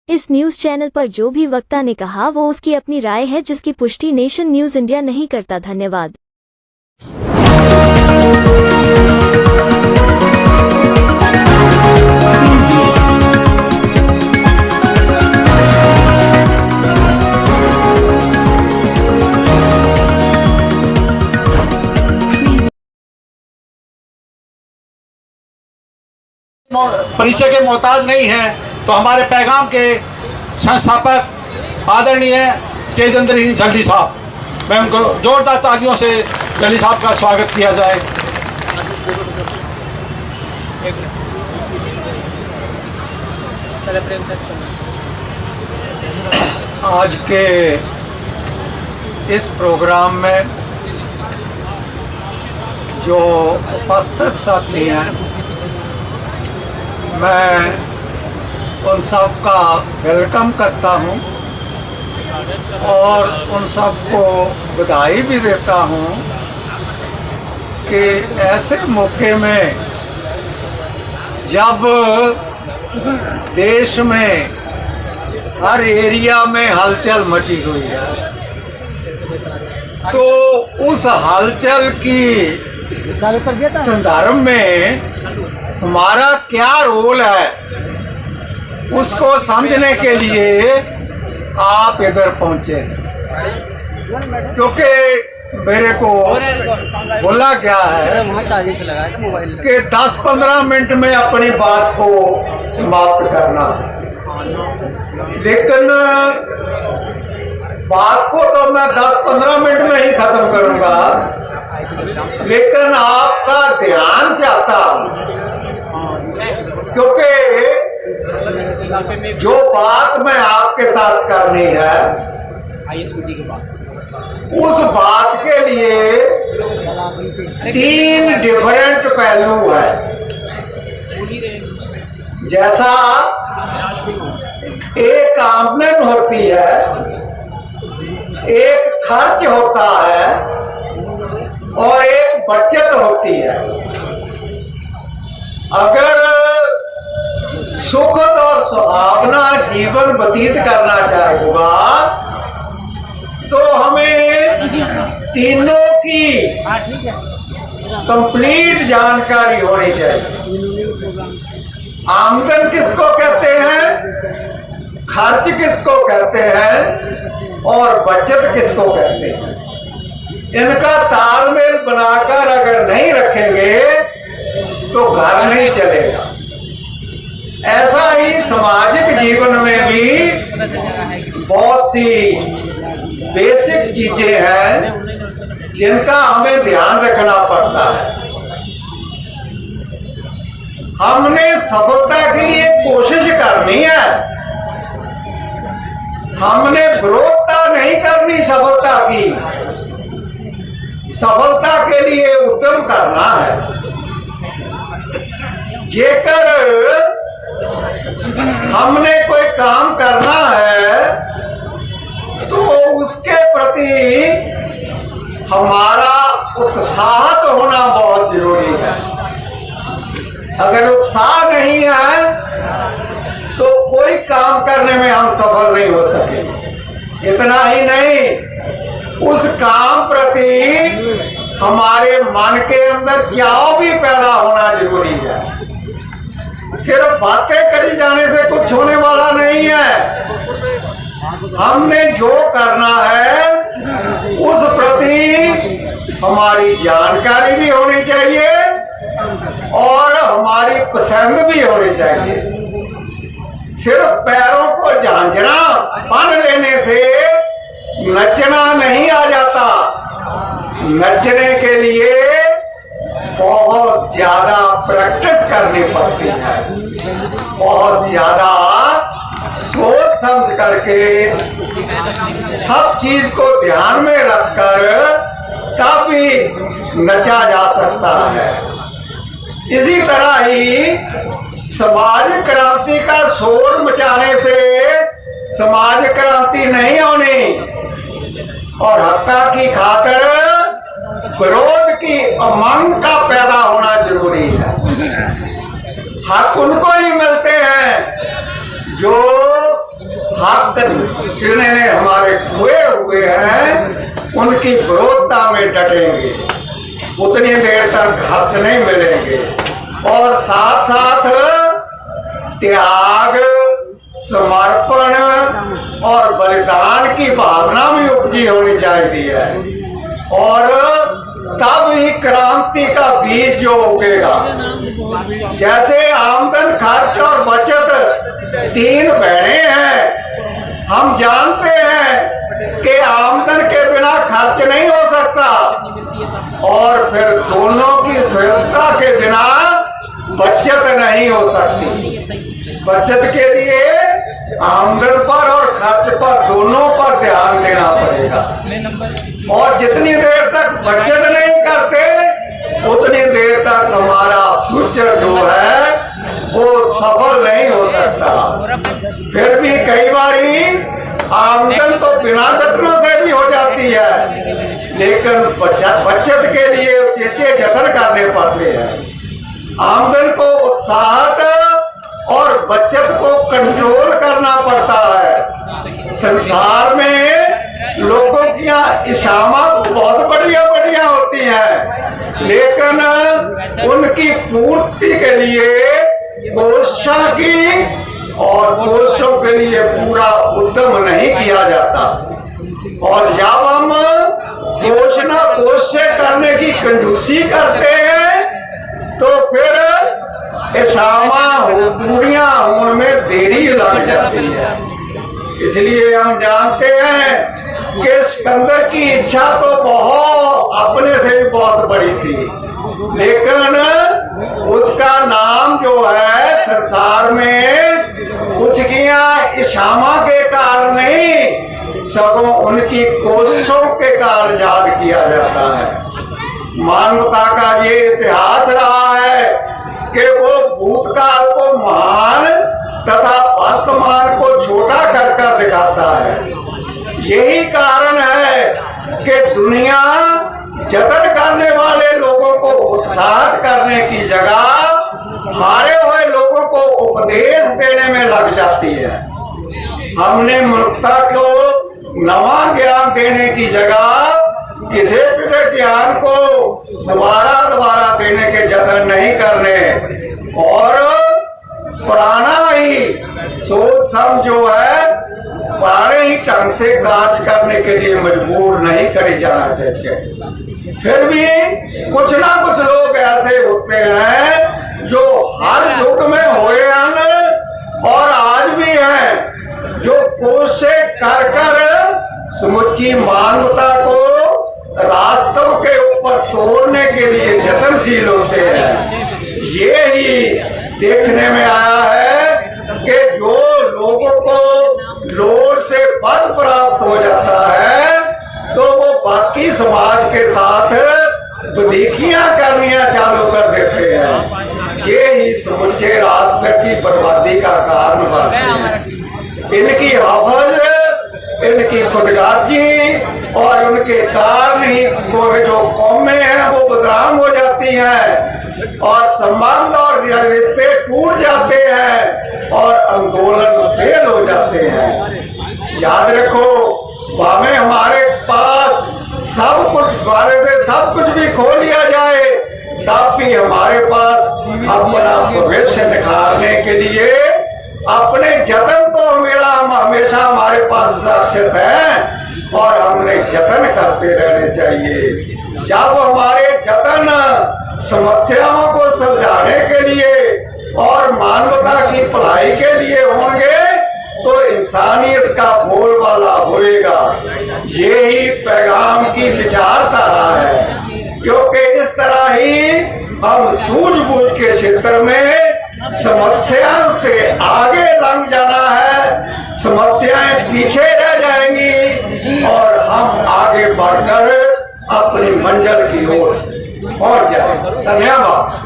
इस news channel पर जो भी वक्ता ने कहा वो उसकी अपनी राय है, जिसकी पुष्टि नेशन न्यूज इंडिया नहीं करता। धन्यवाद। परिचय के मोहताज नहीं हैं, तो हमारे पैगाम के संस्थापक आदरणीय तेजेंद्र सिंह जल्दी साहब, मैं उनको जोरदार तालियों से जल्दी साहब का स्वागत किया जाए। आज के इस प्रोग्राम में जो उपस्थित साथी हैं, मैं उन सब का वेलकम करता हूं और उन सब को बधाई भी देता हूं कि ऐसे मौके में जब देश में हर एरिया में हलचल मची हुई है, तो उस हलचल की संदर्भ में हमारा क्या रोल है, उसको समझने के लिए आप इधर पहुंचे, क्योंकि मेरे को बोला गया है कि 10-15 मिनट में अपनी बात को समाप्त करना, लेकिन बात को तो मैं 10-15 मिनट में ही खत्म करूंगा, लेकिन आपका ध्यान चाहता हूं, क्योंकि जो बात मैं आपके साथ करनी है, उस बात के लिए 3 डिफरेंट पहलू है। जैसा एक आमदन होती है, एक खर्च होता है और एक बचत होती है। अगर सुखद और सुहावना जीवन व्यतीत करना चाहेगा तो हमें तीनों की कंप्लीट जानकारी होनी चाहिए। आमदन किसको कहते हैं, खर्च किसको कहते हैं और बचत किसको कहते हैं। इनका तालमेल बनाकर अगर नहीं रखेंगे तो घर नहीं चलेगा। ऐसा ही सामाजिक जीवन में भी बहुत सी बेसिक चीजें हैं जिनका हमें ध्यान रखना पड़ता है। हमने सफलता के लिए कोशिश करनी है, हमने विरोधता नहीं करनी सफलता की। सफलता के लिए उद्यम करना है। जेकर हमने कोई काम करना है तो उसके प्रति हमारा उत्साह होना बहुत जरूरी है। अगर उत्साह नहीं है तो कोई काम करने में हम सफल नहीं हो सके। इतना ही नहीं, उस काम प्रति हमारे मन के अंदर चाव भी पैदा होना जरूरी है। सिर्फ बातें करी जाने से कुछ होने वाला नहीं है। हमने जो करना है उस प्रति हमारी जानकारी भी होनी चाहिए और हमारी पसंद भी होनी चाहिए। सिर्फ पैरों को झांझना बांध लेने से नचना नहीं आ जाता। नचने के लिए बहुत ज्यादा प्रैक्टिस करनी पड़ती है, बहुत ज्यादा सोच समझ करके सब चीज को ध्यान में रखकर तब भी नचा जा सकता है। इसी तरह ही समाज क्रांति का शोर मचाने से समाज क्रांति नहीं होनी और हक्का की खातिर विरोध की अमंग का पैदा होना जरूरी है। हक उनको ही मिलते हैं जो हक जिन्होंने हमारे खोए हुए हैं उनकी विरोधता में डटेंगे, उतनी देर तक हक नहीं मिलेंगे। और साथ साथ त्याग, समर्पण और बलिदान की भावना भी उपजी होनी चाहिए है, और तब ही क्रांति का बीज जो उगेगा। जैसे आमदन, खर्च और बचत तीन बहनें हैं। हम जानते हैं कि आमदन के बिना खर्च नहीं हो सकता, और फिर दोनों की सुरक्षा के बिना बचत नहीं हो सकती। बचत के लिए आमदन पर और खर्च पर दोनों पर ध्यान देना पड़ेगा, और जितनी देर तक बचत नहीं करते उतनी देर तक हमारा फ्यूचर जो है वो सफल नहीं हो सकता। फिर भी कई बारी आमदन तो बिना जतनों से भी हो जाती है, लेकिन बचत के लिए चेचे जतन करने पड़ते हैं। आमदन को उत्साहित और बचत को कंट्रोल करना पड़ता है। संसार में लोगों की इच्छाएं तो बहुत बढ़िया बढ़िया होती हैं, लेकिन उनकी पूर्ति के लिए कोशिशों की और कोशिशों के लिए पूरा उद्यम नहीं किया जाता। और जब हम कोशिश करने की कंजूसी करते हैं तो फिर पूरियां होने में देरी लग जाती है। इसलिए हम जानते हैं कि सिकंदर की इच्छा तो बहुत अपने से भी बहुत बड़ी थी, लेकिन उसका नाम जो है संसार में उसकी इच्छाओं के कारण नहीं, सगों उनकी कोशिशों के कारण याद किया जाता है। मानवता का ये इतिहास रहा है कि वो भूतकाल को महान तथा वर्तमान को छोटा कर कर दिखाता है। यही कारण है कि दुनिया जतन करने वाले लोगों को उत्साहित करने की जगह हारे हुए लोगों को उपदेश देने में लग जाती है। हमने मनुष्यता को नवा ज्ञान देने की जगह किसी भी ज्ञान को दोबारा देने के जतन नहीं करने, और पुराना ही सोच समझ जो है पुराने ही ढंग से कार्य करने के लिए मजबूर नहीं करे जाना चाहिए। फिर भी कुछ ना कुछ लोग ऐसे होते हैं जो हर युग में हुए हैं और आज भी हैं, जो कोशिश कर कर समुची मानवता को रास्तों के ऊपर तोड़ने के लिए जतनशील होते हैं। ये ही देखने में आया है कि जो लोगों को लोड़ से पद प्राप्त हो जाता है तो वो बाकी समाज के साथ देखियां करनियां चालू कर देते हैं। ये ही समुचे राष्ट्र की बर्बादी का कारण बनते हैं। इनकी हवस, इनकी खुदगार्जी और उनके कारण ही जो कौमें हैं वो बदनाम हो जाती हैं और संबंध और रिश्ते टूट जाते हैं और आंदोलन फेल हो जाते हैं। याद रखो, भावे हमारे पास सब कुछ, हमारे से सब कुछ भी खो लिया जाए तब भी हमारे पास अपना भविष्य निखारने के लिए अपने जतन तो हमेशा हमारे पास सुरक्षित है और हमने जतन करते रहने चाहिए। जब हमारे जतन समस्याओं को सुलझाने के लिए और मानवता की भलाई के लिए होंगे तो इंसानियत का बोलबाला होएगा। यही पैगाम की विचारधारा है, क्योंकि इस तरह ही हम सूझबूझ के क्षेत्र में समस्याओं से आगे लंघ जाना है, समस्याएं पीछे रह जाएंगी और हम आगे बढ़कर अपनी मंजिल की ओर पहुंच जाएंगे। धन्यवाद।